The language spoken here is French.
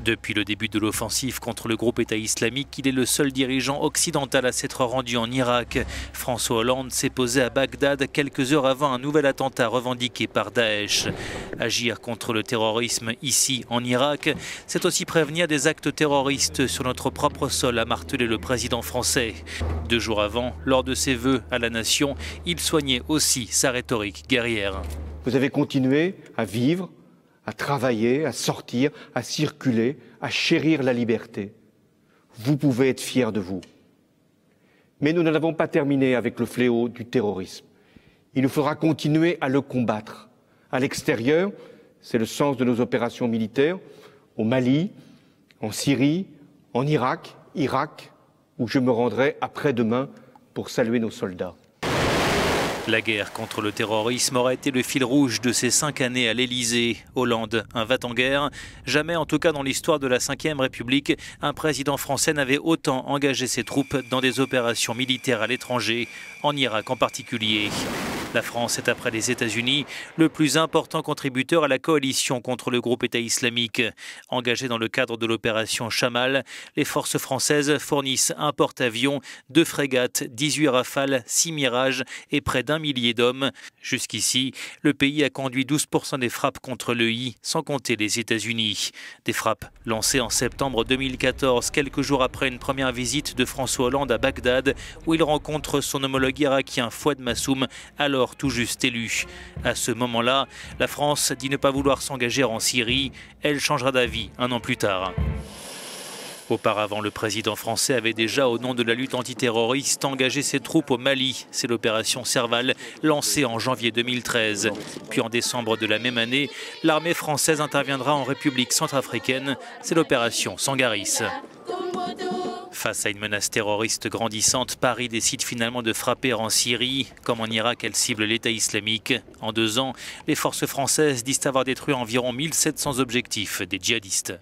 Depuis le début de l'offensive contre le groupe État islamique, il est le seul dirigeant occidental à s'être rendu en Irak. François Hollande s'est posé à Bagdad quelques heures avant un nouvel attentat revendiqué par Daesh. Agir contre le terrorisme ici, en Irak, c'est aussi prévenir des actes terroristes sur notre propre sol, a martelé le président français. 2 jours avant, lors de ses vœux à la nation, il soignait aussi sa rhétorique guerrière. Vous avez continué à vivre, à travailler, à sortir, à circuler, à chérir la liberté. Vous pouvez être fiers de vous. Mais nous n'en avons pas terminé avec le fléau du terrorisme. Il nous faudra continuer à le combattre. À l'extérieur, c'est le sens de nos opérations militaires, au Mali, en Syrie, en Irak, où je me rendrai après-demain pour saluer nos soldats. La guerre contre le terrorisme aurait été le fil rouge de ces 5 années à l'Élysée. Hollande, un va-t-en-guerre. Jamais, en tout cas dans l'histoire de la Ve République, un président français n'avait autant engagé ses troupes dans des opérations militaires à l'étranger, en Irak en particulier. La France est, après les États-Unis, le plus important contributeur à la coalition contre le groupe État islamique. Engagé dans le cadre de l'opération Chamal, les forces françaises fournissent un porte-avions, 2 frégates, 18 Rafales, 6 Mirages et près d'1 millier d'hommes. Jusqu'ici, le pays a conduit 12% des frappes contre l'EI, sans compter les États-Unis. Des frappes lancées en septembre 2014, quelques jours après une première visite de François Hollande à Bagdad, où il rencontre son homologue irakien Fouad Massoum, alors tout juste élu. À ce moment-là, la France dit ne pas vouloir s'engager en Syrie. Elle changera d'avis 1 an plus tard. Auparavant, le président français avait déjà, au nom de la lutte antiterroriste, engagé ses troupes au Mali. C'est l'opération Serval, lancée en janvier 2013. Puis en décembre de la même année, l'armée française interviendra en République centrafricaine. C'est l'opération Sangaris. Face à une menace terroriste grandissante, Paris décide finalement de frapper en Syrie. Comme en Irak, elle cible l'État islamique. En 2 ans, les forces françaises disent avoir détruit environ 1700 objectifs des djihadistes.